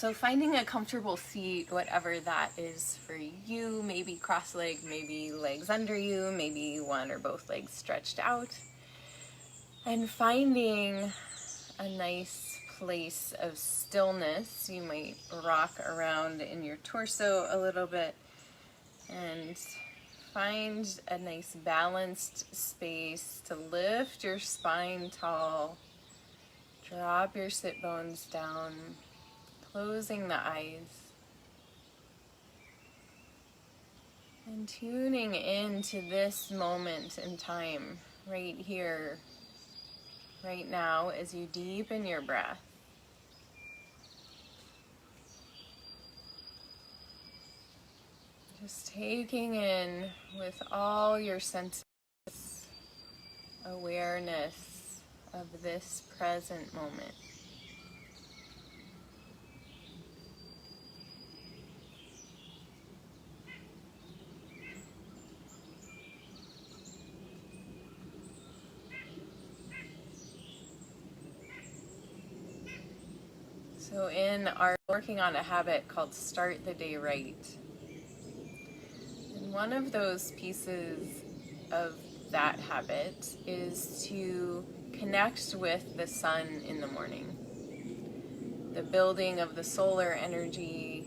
So finding a comfortable seat, whatever that is for you, maybe cross-legged, maybe legs under you, maybe one or both legs stretched out. And finding a nice place of stillness. You might rock around in your torso a little bit and find a nice balanced space to lift your spine tall. Drop your sit bones down, closing the eyes. And tuning into this moment in time, right here, right now, as you deepen your breath. Just taking in with all your senses awareness of this present moment. So in our working on a habit called Start the Day Right, and one of those pieces of that habit is to connect with the sun in the morning. The building of the solar energy,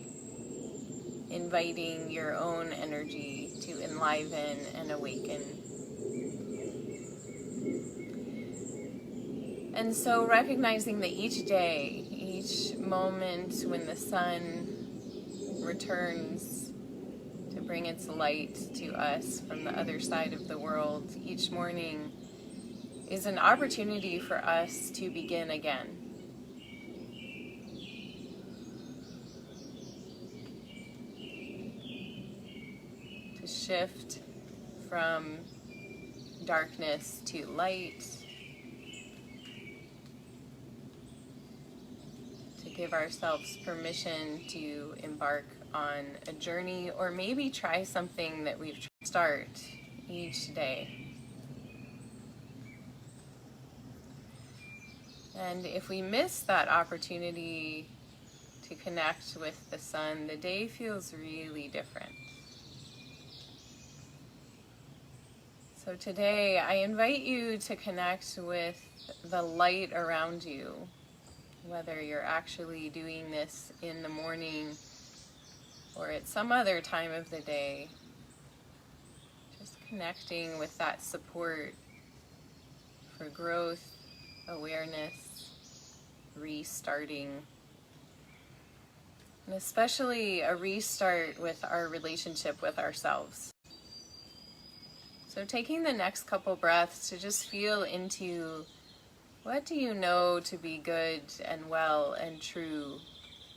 inviting your own energy to enliven and awaken. And so recognizing that each day, each moment when the sun returns to bring its light to us from the other side of the world, each morning is an opportunity for us to begin again. To shift from darkness to light. To give ourselves permission to embark on a journey, or maybe try something that we've tried to start each day. And if we miss that opportunity to connect with the sun, the day feels really different. So today, I invite you to connect with the light around you, whether you're actually doing this in the morning or at some other time of the day. Just connecting with that support for growth, awareness, restarting, and especially a restart with our relationship with ourselves. So taking the next couple breaths to just feel into what do you know to be good and well and true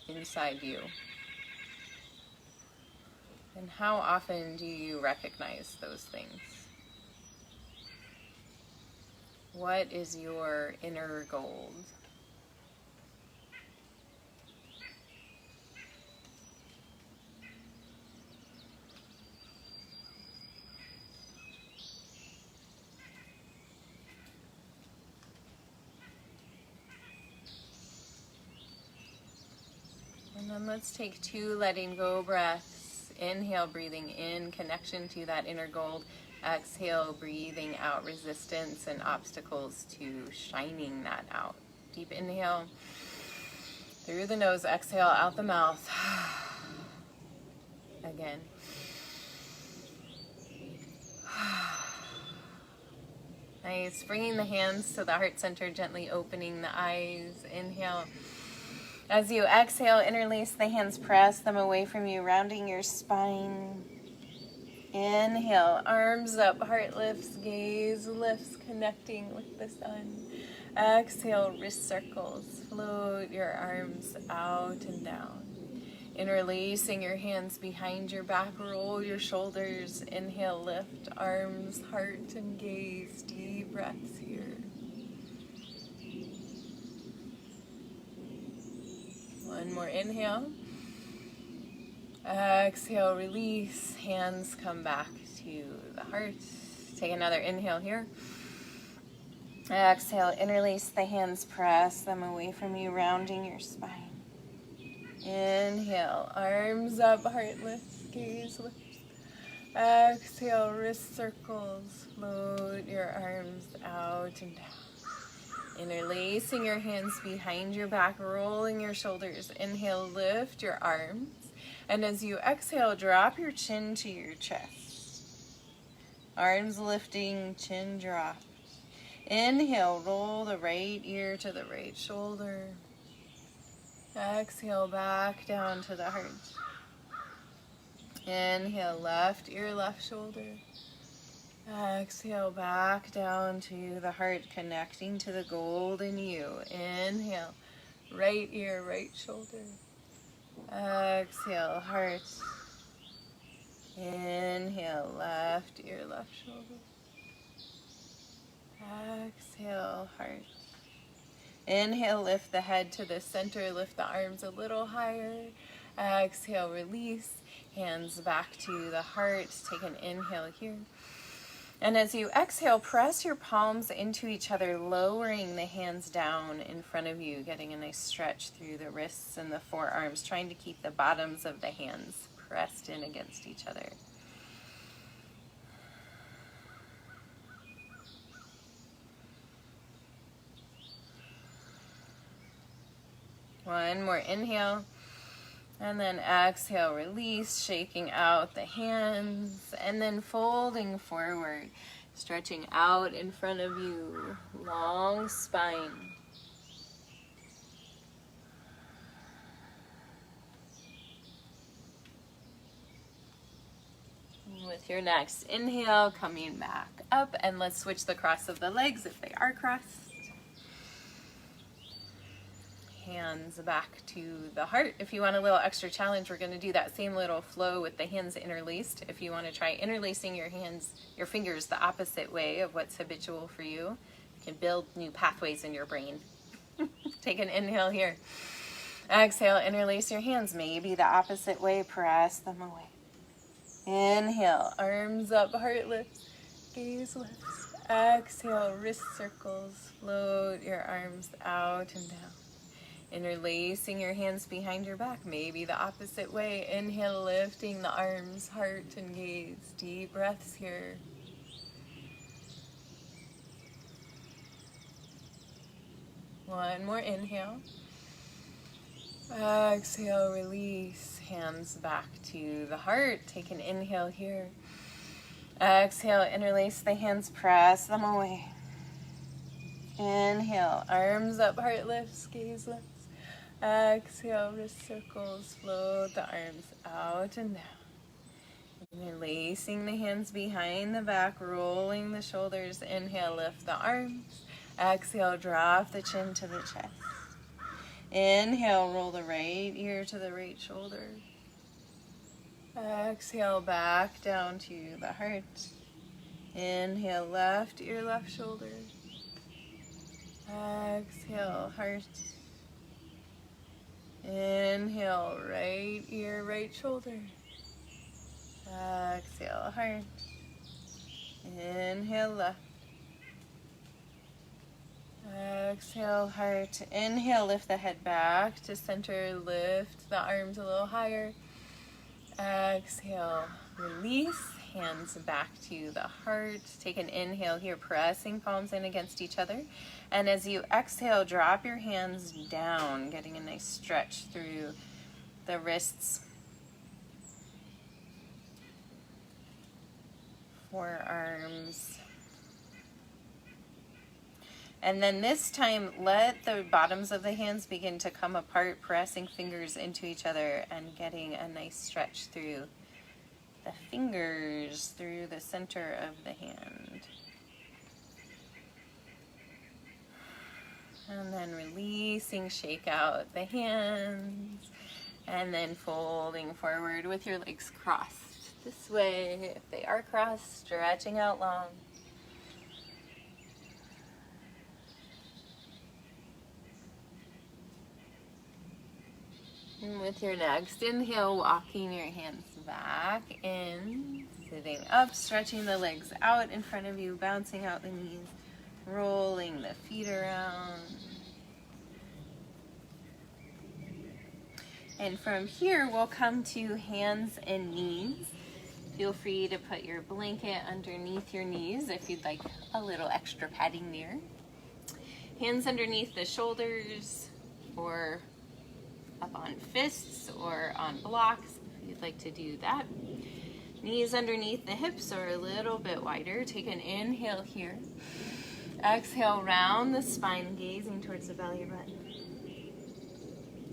inside you? And how often do you recognize those things? What is your inner gold? And then let's take 2 letting go breaths. Inhale, breathing in, connection to that inner gold. Exhale, breathing out resistance and obstacles to shining that out. Deep inhale through the nose, exhale out the mouth. Again. Nice. Bringing the hands to the heart center, gently opening the eyes. Inhale. As you exhale, interlace the hands, press them away from you, rounding your spine. Inhale, arms up, heart lifts, gaze lifts, connecting with the sun. Exhale, wrist circles, float your arms out and down. Interlacing your hands behind your back, roll your shoulders. Inhale, lift, arms, heart, and gaze. Deep breaths here. One more inhale. Exhale, release. Hands come back to the heart. Take another inhale here. Exhale, interlace the hands, press them away from you, rounding your spine. Inhale, arms up, heart lifts, gaze lifts. Exhale, wrist circles, float your arms out and down. Interlacing your hands behind your back, rolling your shoulders. Inhale, lift your arms. And as you exhale, drop your chin to your chest. Arms lifting, chin drop. Inhale, roll the right ear to the right shoulder. Exhale, back down to the heart. Inhale, left ear, left shoulder. Exhale, back down to the heart, connecting to the golden you. Inhale, right ear, right shoulder. Exhale, heart. Inhale, left ear, left shoulder. Exhale, heart. Inhale, lift the head to the center, lift the arms a little higher. Exhale, release, hands back to the heart. Take an inhale here. And as you exhale, press your palms into each other, lowering the hands down in front of you, getting a nice stretch through the wrists and the forearms, trying to keep the bottoms of the hands pressed in against each other. One more inhale, and then exhale, release, shaking out the hands, and then folding forward, stretching out in front of you, long spine. And with your next inhale, coming back up, and let's switch the cross of the legs if they are crossed. Hands back to the heart. If you want a little extra challenge, we're going to do that same little flow with the hands interlaced. If you want to try interlacing your hands, your fingers the opposite way of what's habitual for you, you can build new pathways in your brain. Take an inhale here. Exhale, interlace your hands, maybe the opposite way, press them away. Inhale, arms up, heart lifts, gaze lifts. Exhale, wrist circles, float your arms out and down. Interlacing your hands behind your back, maybe the opposite way. Inhale, lifting the arms, heart and gaze. Deep breaths here. One more inhale. Exhale, release. Hands back to the heart. Take an inhale here. Exhale, interlace the hands, press them away. Inhale, arms up, heart lifts, gaze lifts. Exhale, wrist circles, float the arms out and down. Interlacing the hands behind the back, rolling the shoulders. Inhale, lift the arms. Exhale, drop the chin to the chest. Inhale, roll the right ear to the right shoulder. Exhale, back down to the heart. Inhale, left ear, left shoulder. Exhale, heart. Inhale, right ear, right shoulder. Exhale, heart. Inhale, left. Exhale, heart. Inhale, lift the head back to center. Lift the arms a little higher. Exhale, release. Hands back to the heart. Take an inhale here, pressing palms in against each other. And as you exhale, drop your hands down, getting a nice stretch through the wrists, forearms. And then this time, let the bottoms of the hands begin to come apart, pressing fingers into each other and getting a nice stretch through the fingers, through the center of the hand. And then releasing, shake out the hands. And then folding forward with your legs crossed this way. If they are crossed, stretching out long. And with your next inhale, walking your hands back in, sitting up, stretching the legs out in front of you, bouncing out the knees, rolling the feet around. And from here, we'll come to hands and knees. Feel free to put your blanket underneath your knees if you'd like a little extra padding there. Hands underneath the shoulders or up on fists or on blocks if you'd like to do that. Knees underneath the hips or a little bit wider. Take an inhale here. Exhale, round the spine, gazing towards the belly button.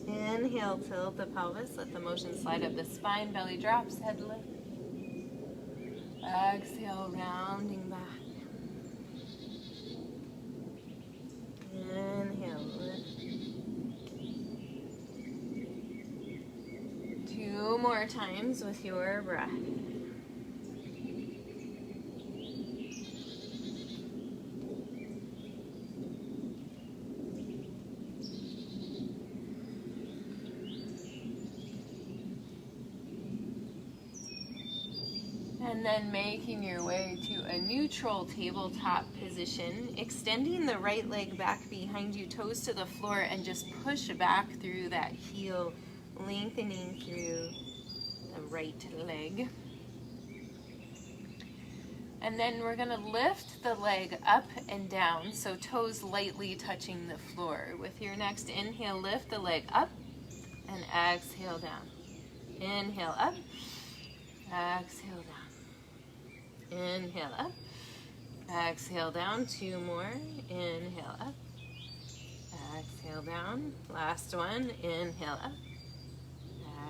Inhale, tilt the pelvis, let the motion slide up the spine, belly drops, head lift. Exhale, rounding back. Inhale, lift. 2 more times with your breath. And then making your way to a neutral tabletop position, extending the right leg back behind you, toes to the floor, and just push back through that heel, lengthening through the right leg. And then we're going to lift the leg up and down, so toes lightly touching the floor. With your next inhale, lift the leg up and exhale down. Inhale up, exhale down. Inhale up, exhale down, 2 more, inhale up, exhale down, last one, inhale up,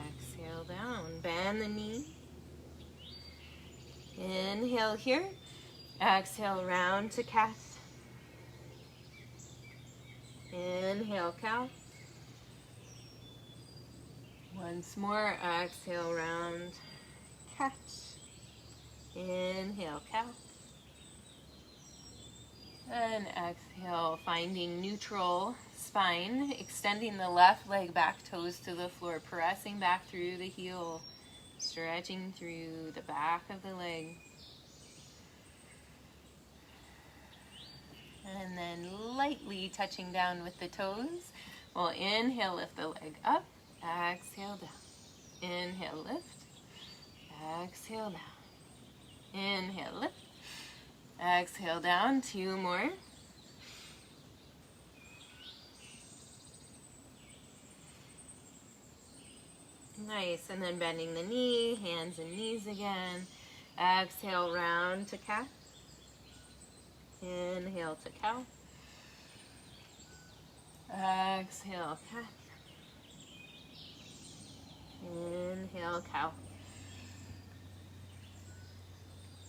exhale down, bend the knee, inhale here, exhale round to cat, inhale cow, once more, exhale round, cat. Inhale, cow. And exhale, finding neutral spine, extending the left leg back, toes to the floor, pressing back through the heel, stretching through the back of the leg. And then lightly touching down with the toes. We'll inhale, lift the leg up, exhale down. Inhale, lift, exhale down. Inhale, lift, exhale down, 2 more. Nice, and then bending the knee, hands and knees again. Exhale, round to cat. Inhale to cow. Exhale, cat. Inhale, cow.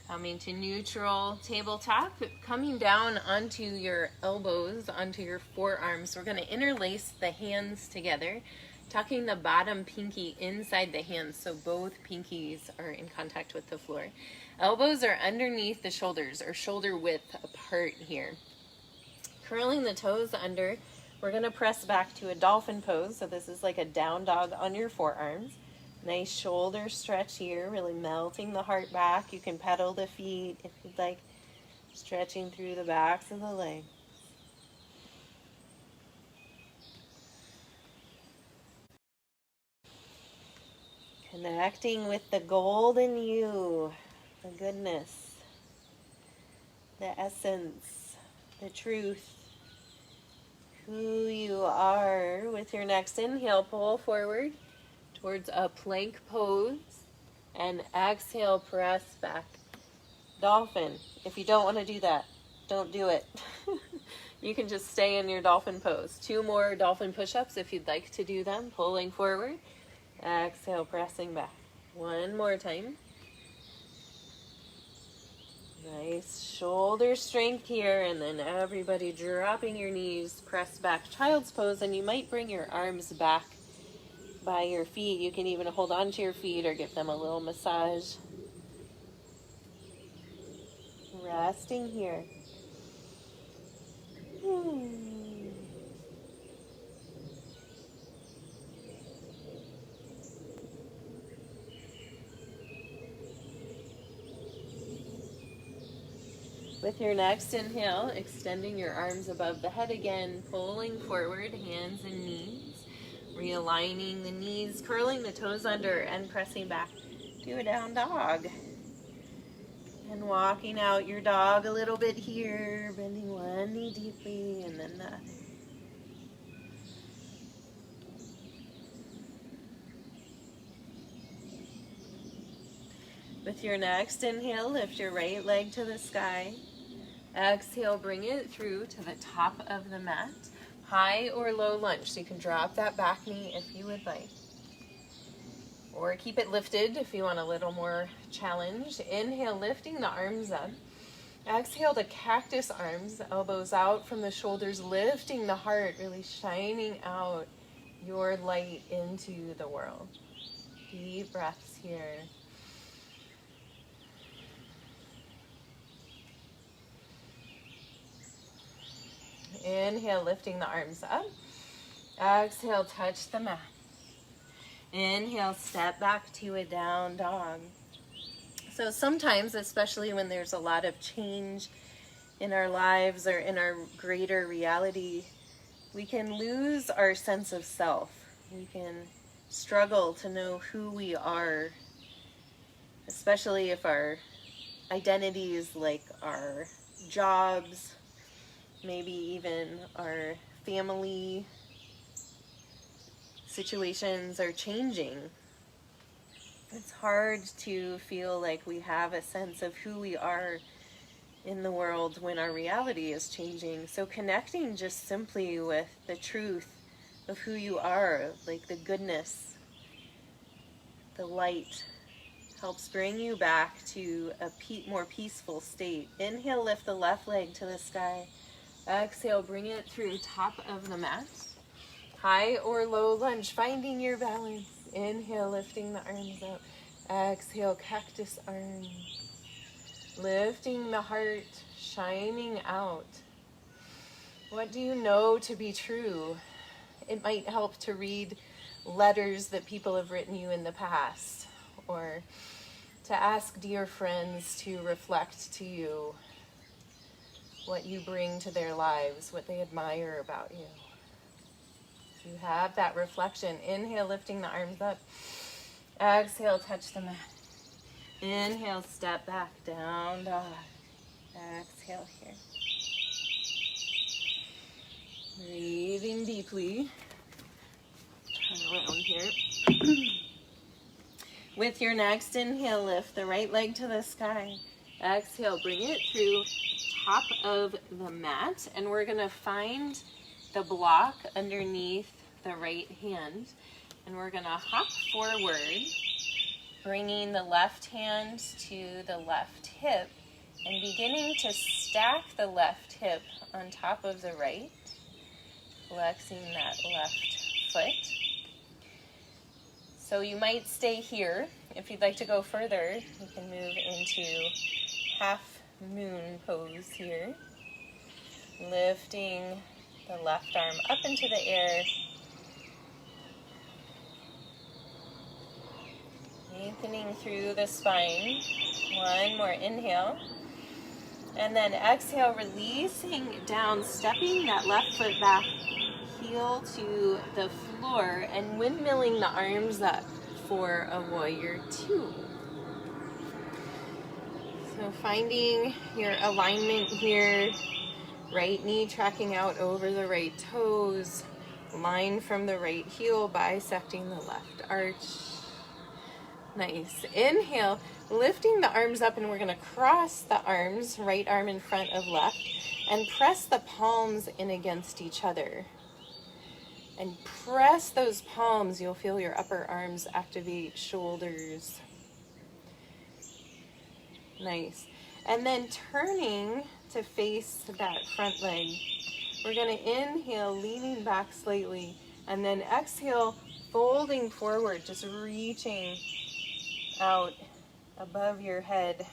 Coming to neutral tabletop, coming down onto your elbows, onto your forearms. We're going to interlace the hands together, tucking the bottom pinky inside the hands so both pinkies are in contact with the floor. Elbows are underneath the shoulders or shoulder width apart here. Curling the toes under, we're going to press back to a dolphin pose. So this is like a down dog on your forearms. Nice shoulder stretch here, really melting the heart back. You can pedal the feet if you'd like, stretching through the backs of the legs. Connecting with the golden you, the goodness, the essence, the truth, who you are. With your next inhale, pull forward towards a plank pose, and exhale, press back. Dolphin. If you don't want to do that, don't do it. You can just stay in your dolphin pose. 2 more dolphin push-ups if you'd like to do them, pulling forward. Exhale, pressing back. 1 more time. Nice shoulder strength here, and then everybody dropping your knees, press back, child's pose, and you might bring your arms back by your feet. You can even hold on to your feet or give them a little massage. Resting here. With your next inhale, extending your arms above the head again, pulling forward, hands and knees. Realigning the knees, curling the toes under, and pressing back to a down dog. And walking out your dog a little bit here, bending one knee deeply and then the other. With your next inhale, lift your right leg to the sky. Exhale, bring it through to the top of the mat. High or low lunge, so you can drop that back knee if you would like. Or keep it lifted if you want a little more challenge. Inhale, lifting the arms up. Exhale to cactus arms, elbows out from the shoulders, lifting the heart, really shining out your light into the world. Deep breaths here. Inhale, lifting the arms up. Exhale, touch the mat. Inhale, step back to a down dog. So sometimes, especially when there's a lot of change in our lives or in our greater reality, we can lose our sense of self. We can struggle to know who we are, especially if our identities, like our jobs, maybe even our family situations, are changing. It's hard to feel like we have a sense of who we are in the world when our reality is changing. So connecting just simply with the truth of who you are, like the goodness, the light, helps bring you back to a more peaceful state. Inhale, lift the left leg to the sky. Exhale, bring it through top of the mat. High or low lunge, finding your balance. Inhale, lifting the arms up. Exhale, cactus arms. Lifting the heart, shining out. What do you know to be true? It might help to read letters that people have written you in the past, or to ask dear friends to reflect to you what you bring to their lives, what they admire about you. So you have that reflection. Inhale, lifting the arms up. Exhale, touch the mat. Inhale, step back, down dog. Exhale here. Breathing deeply. Turn around here. With your next inhale, lift the right leg to the sky. Exhale, bring it through top of the mat, and we're gonna find the block underneath the right hand, and we're gonna hop forward, bringing the left hand to the left hip and beginning to stack the left hip on top of the right, flexing that left foot. So you might stay here. If you'd like to go further, you can move into half moon pose here. Lifting the left arm up into the air. Lengthening through the spine. One more inhale. And then exhale, releasing down, stepping that left foot back, heel to the floor, and windmilling the arms up for a warrior two. So finding your alignment here, right knee tracking out over the right toes, line from the right heel, bisecting the left arch. Nice. Inhale, lifting the arms up, and we're going to cross the arms, right arm in front of left, and press the palms in against each other. And press those palms. You'll feel your upper arms activate, shoulders. Nice. And then turning to face that front leg. We're going to inhale, leaning back slightly, and then exhale, folding forward, just reaching out above your head.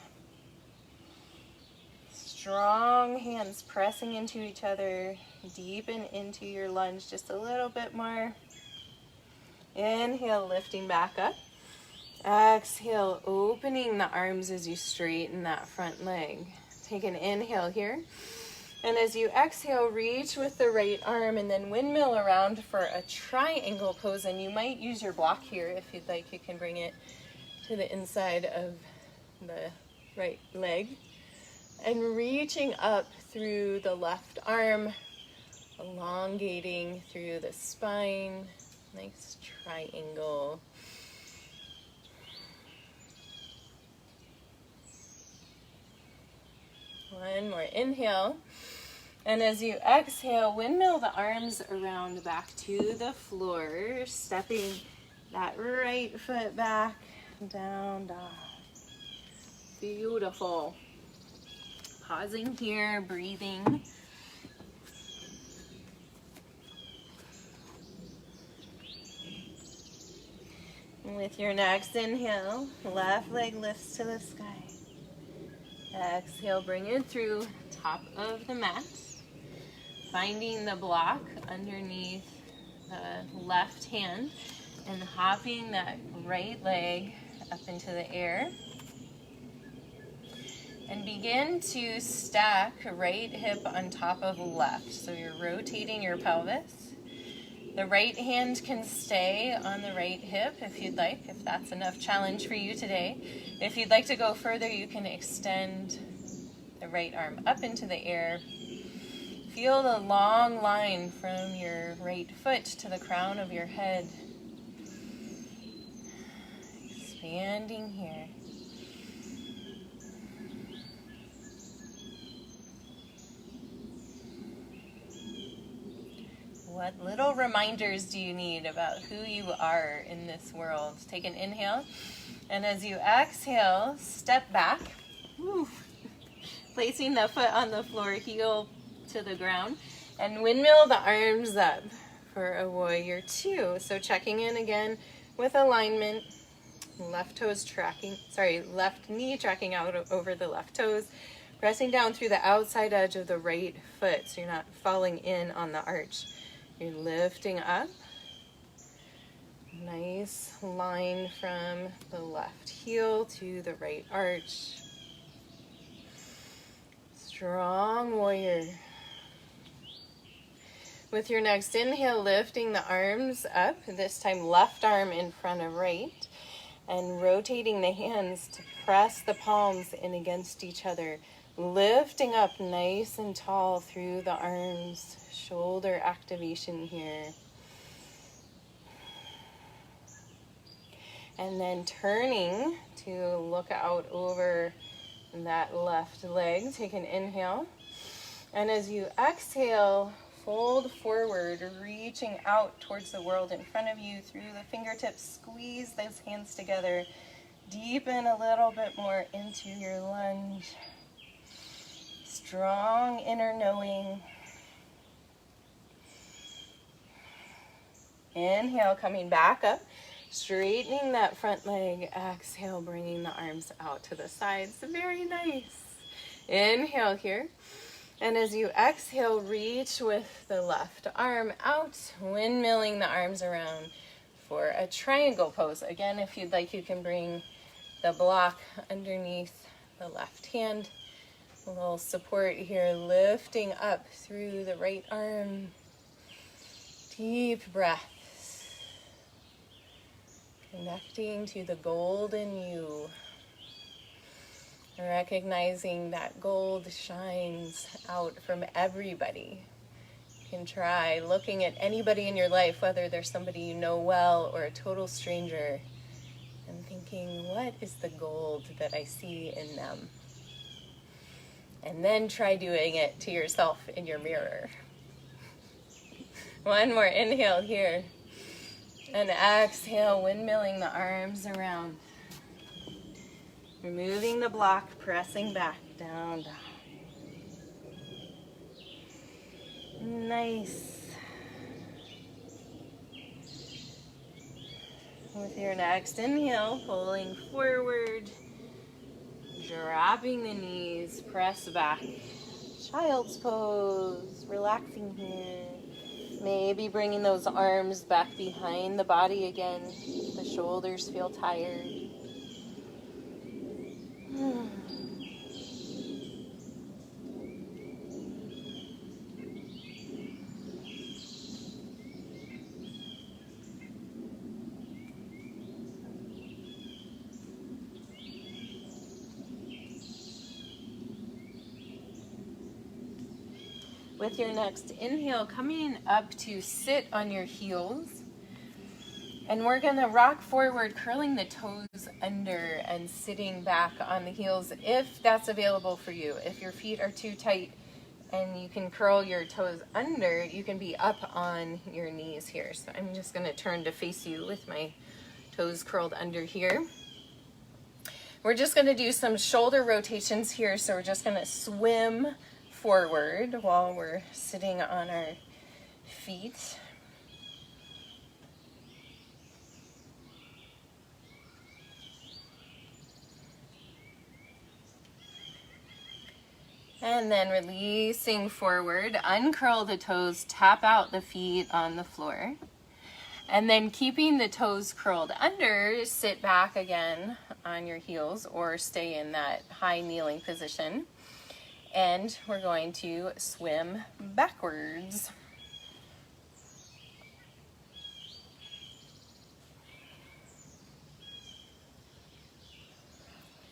Strong hands pressing into each other. Deepen into your lunge just a little bit more. Inhale, lifting back up. Exhale, opening the arms as you straighten that front leg. Take an inhale here. And as you exhale, reach with the right arm and then windmill around for a triangle pose. And you might use your block here if you'd like. You can bring it to the inside of the right leg. And reaching up through the left arm, elongating through the spine. Nice triangle. One more inhale. And as you exhale, windmill the arms around back to the floor, stepping that right foot back, down, down. Beautiful. Pausing here, breathing. And with your next inhale, left leg lifts to the sky. Exhale, bring it through top of the mat. Finding the block underneath the left hand and hopping that right leg up into the air. And begin to stack right hip on top of left. So you're rotating your pelvis. The right hand can stay on the right hip if you'd like, if that's enough challenge for you today. If you'd like to go further, you can extend the right arm up into the air. Feel the long line from your right foot to the crown of your head. Expanding here. What little reminders do you need about who you are in this world? Take an inhale, and as you exhale, step back. Woo. Placing the foot on the floor, heel to the ground, and windmill the arms up for a warrior two. So checking in again with alignment, left knee tracking out over the left toes, pressing down through the outside edge of the right foot so you're not falling in on the arch. You're lifting up. Nice line from the left heel to the right arch. Strong warrior. With your next inhale, lifting the arms up, this time left arm in front of right, and rotating the hands to press the palms in against each other. Lifting up nice and tall through the arms, shoulder activation here. And then turning to look out over that left leg. Take an inhale. And as you exhale, fold forward, reaching out towards the world in front of you through the fingertips. Squeeze those hands together. Deepen a little bit more into your lunge. Strong inner knowing. Inhale, coming back up, straightening that front leg. Exhale, bringing the arms out to the sides. Very nice. Inhale here. And as you exhale, reach with the left arm out, windmilling the arms around for a triangle pose. Again, if you'd like, you can bring the block underneath the left hand. A little support here, lifting up through the right arm. Deep breaths. Connecting to the golden you. Recognizing that gold shines out from everybody. You can try looking at anybody in your life, whether they're somebody you know well or a total stranger, and thinking, what is the gold that I see in them? And then try doing it to yourself in your mirror. One more inhale here. And exhale, windmilling the arms around. Removing the block, pressing back, down, down. Nice. With your next inhale, pulling forward, dropping the knees, press back. Child's pose, relaxing here. Maybe bringing those arms back behind the body again. The shoulders feel tired. With your next inhale, coming up to sit on your heels. And we're going to rock forward, curling the toes under and sitting back on the heels if that's available for you. If your feet are too tight and you can curl your toes under, you can be up on your knees here. So I'm just going to turn to face you with my toes curled under here. We're just going to do some shoulder rotations here. So we're just going to swim forward while we're sitting on our feet. And then releasing forward, uncurl the toes, tap out the feet on the floor. And then keeping the toes curled under, sit back again on your heels or stay in that high kneeling position. And we're going to swim backwards.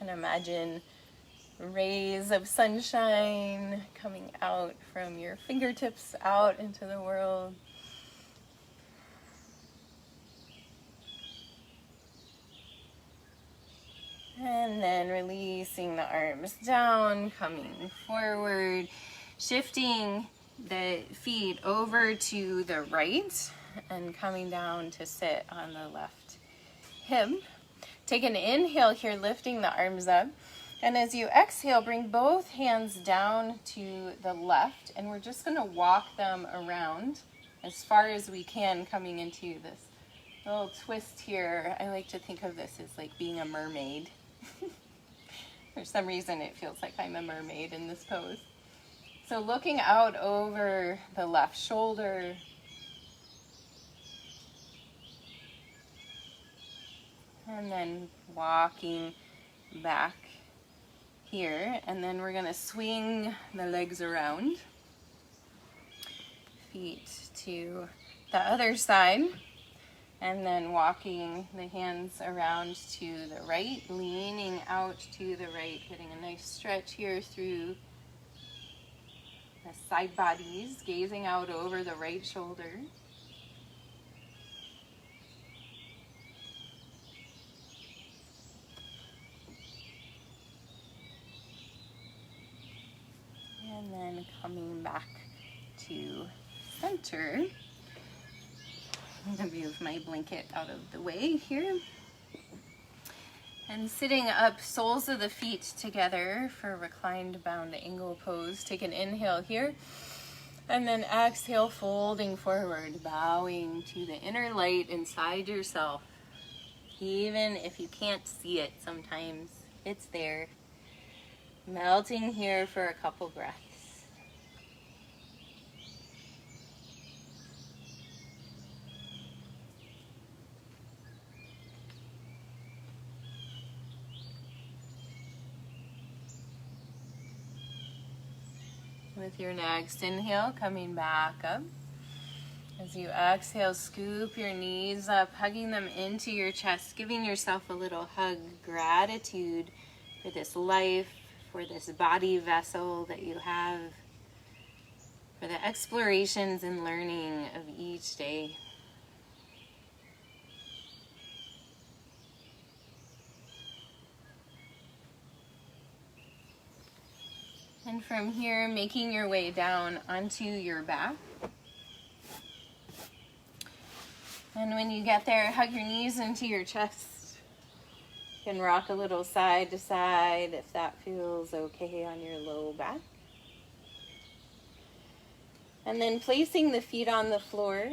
And imagine rays of sunshine coming out from your fingertips out into the world. And then releasing the arms down, coming forward, shifting the feet over to the right and coming down to sit on the left hip. Take an inhale here, lifting the arms up. And as you exhale, bring both hands down to the left, and we're just going to walk them around as far as we can, coming into this little twist here. I like to think of this as like being a mermaid. For some reason, it feels like I'm a mermaid in this pose. So looking out over the left shoulder, and then walking back here, and then we're going to swing the legs around, feet to the other side, and then walking the hands around to the right, leaning out to the right, getting a nice stretch here through the side bodies, gazing out over the right shoulder. And then coming back to center. I'm going to move my blanket out of the way here. And sitting up, soles of the feet together for reclined bound angle pose. Take an inhale here. And then exhale, folding forward, bowing to the inner light inside yourself. Even if you can't see it sometimes, it's there. Melting here for a couple breaths. With your next inhale, coming back up. As you exhale, scoop your knees up, hugging them into your chest, giving yourself a little hug, gratitude for this life, for this body vessel that you have, for the explorations and learning of each day. And from here, making your way down onto your back. And when you get there, hug your knees into your chest. You can rock a little side to side if that feels okay on your low back. And then placing the feet on the floor,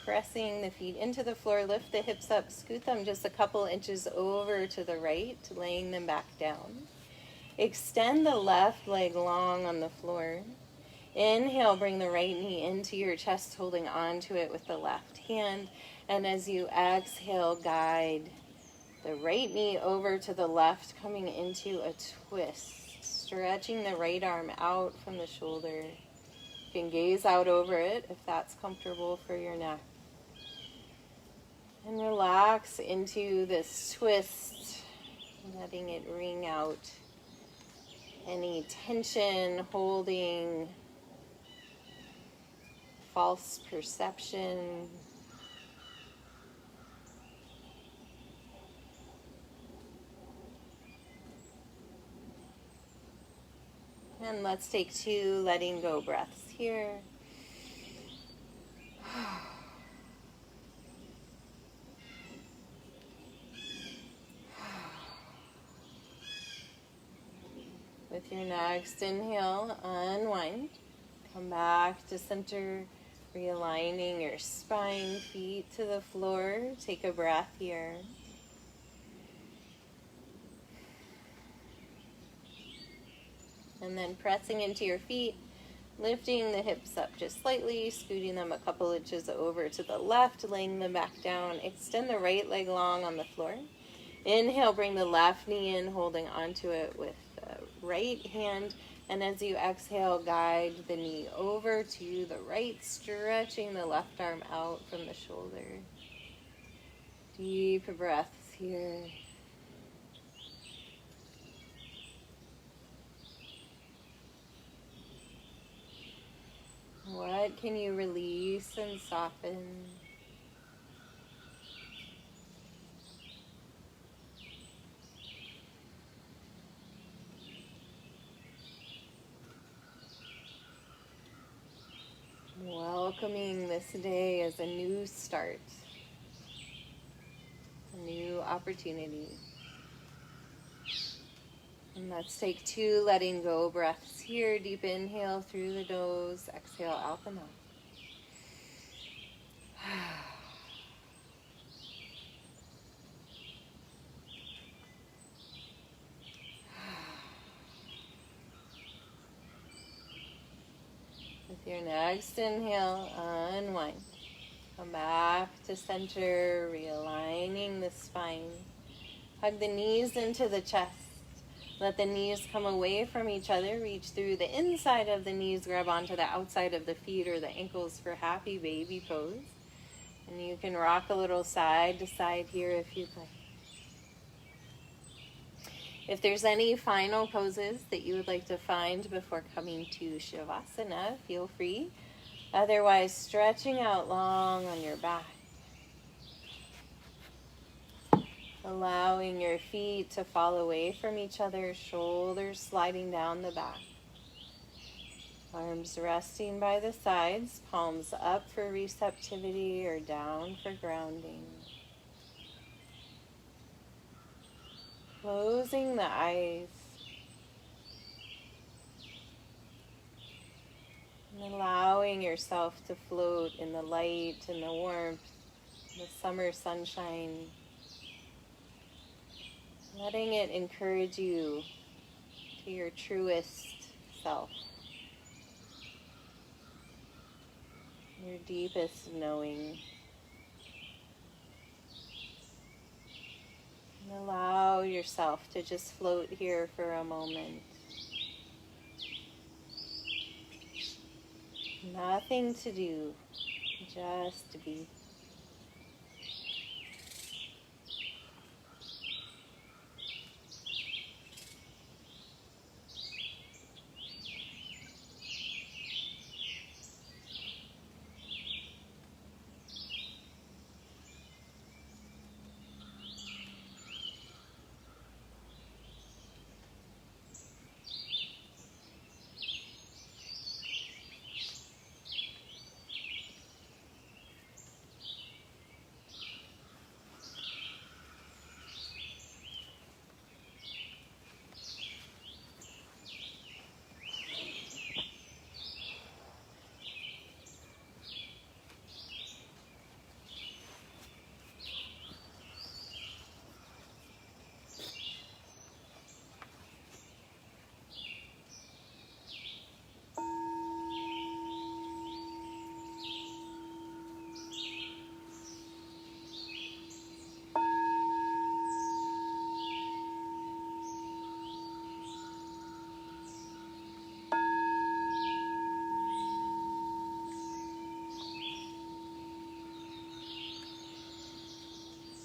pressing the feet into the floor, lift the hips up, scoot them just a couple inches over to the right, laying them back down. Extend the left leg long on the floor. Inhale, bring the right knee into your chest, holding onto it with the left hand. And as you exhale, guide the right knee over to the left, coming into a twist. Stretching the right arm out from the shoulder. You can gaze out over it if that's comfortable for your neck. And relax into this twist, letting it wring out any tension, holding false perception. And let's take 2 letting go breaths here. With your next inhale, unwind. Come back to center, realigning your spine, feet to the floor. Take a breath here. And then pressing into your feet, lifting the hips up just slightly, scooting them a couple inches over to the left, laying them back down. Extend the right leg long on the floor. Inhale, bring the left knee in, holding onto it with the right hand. And as you exhale, guide the knee over to the right, stretching the left arm out from the shoulder. Deep breaths here. What can you release and soften? Welcoming this day as a new start, a new opportunity. And let's take 2 letting go breaths here. Deep inhale through the nose, exhale out the mouth. With your next inhale, unwind. Come back to center, realigning the spine. Hug the knees into the chest. Let the knees come away from each other. Reach through the inside of the knees. Grab onto the outside of the feet or the ankles for happy baby pose. And you can rock a little side to side here if you'd like. If there's any final poses that you would like to find before coming to Shavasana, feel free. Otherwise, stretching out long on your back. Allowing your feet to fall away from each other, shoulders sliding down the back. Arms resting by the sides, palms up for receptivity or down for grounding. Closing the eyes. And allowing yourself to float in the light and the warmth, the summer sunshine. Letting it encourage you to your truest self, your deepest knowing. And allow yourself to just float here for a moment. Nothing to do, just to be.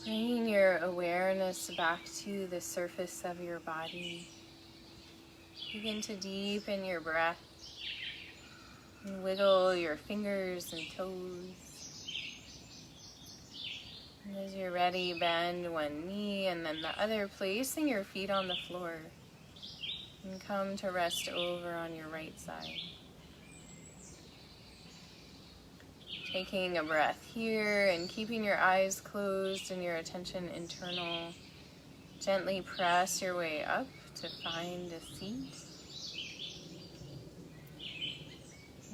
Bringing your awareness back to the surface of your body. Begin to deepen your breath. And wiggle your fingers and toes. And as you're ready, bend one knee and then the other, placing your feet on the floor. And come to rest over on your right side. Taking a breath here and keeping your eyes closed and your attention internal. Gently press your way up to find a seat.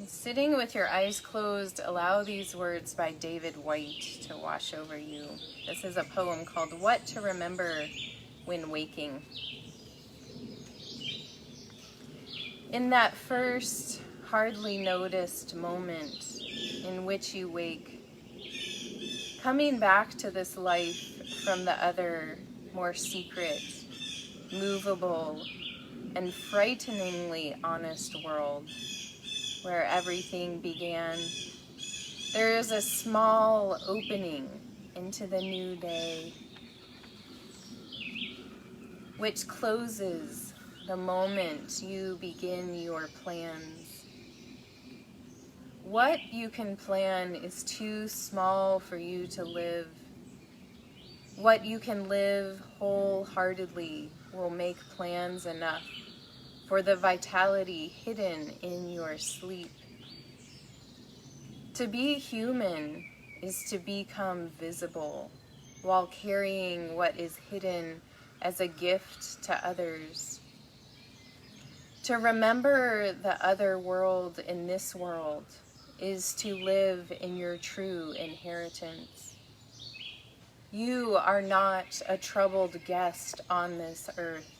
And sitting with your eyes closed, allow these words by David White to wash over you. This is a poem called What to Remember When Waking. In that first, hardly noticed moment in which you wake, coming back to this life from the other, more secret, movable, and frighteningly honest world where everything began, there is a small opening into the new day, which closes the moment you begin your plans. What you can plan is too small for you to live. What you can live wholeheartedly will make plans enough for the vitality hidden in your sleep. To be human is to become visible while carrying what is hidden as a gift to others. To remember the other world in this world is to live in your true inheritance. You are not a troubled guest on this earth.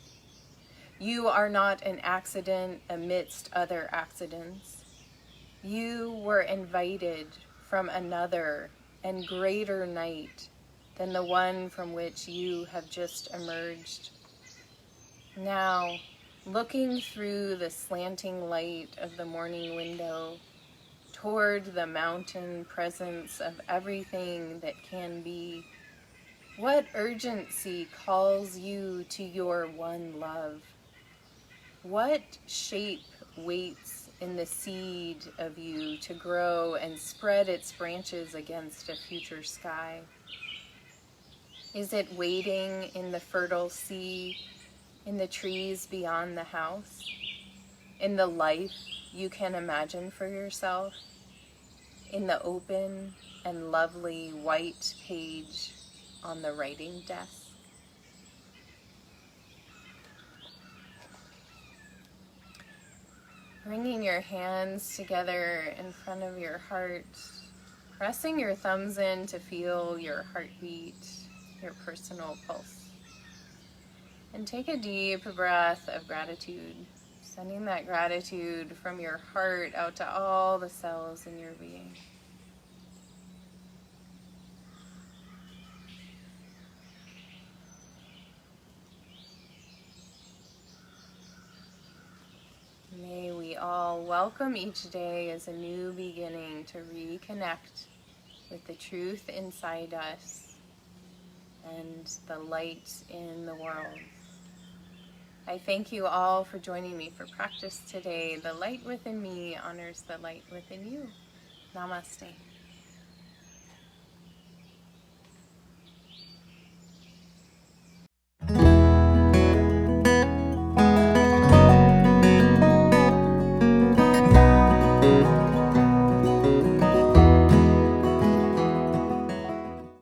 You are not an accident amidst other accidents. You were invited from another and greater night than the one from which you have just emerged. Now, looking through the slanting light of the morning window toward the mountain presence of everything that can be, what urgency calls you to your one love? What shape waits in the seed of you to grow and spread its branches against a future sky? Is it waiting in the fertile sea, in the trees beyond the house, in the life you can imagine for yourself, in the open and lovely white page on the writing desk? Bringing your hands together in front of your heart, pressing your thumbs in to feel your heartbeat, your personal pulse. And take a deep breath of gratitude, sending that gratitude from your heart out to all the cells in your being. May we all welcome each day as a new beginning to reconnect with the truth inside us and the light in the world. I thank you all for joining me for practice today. The light within me honors the light within you. Namaste.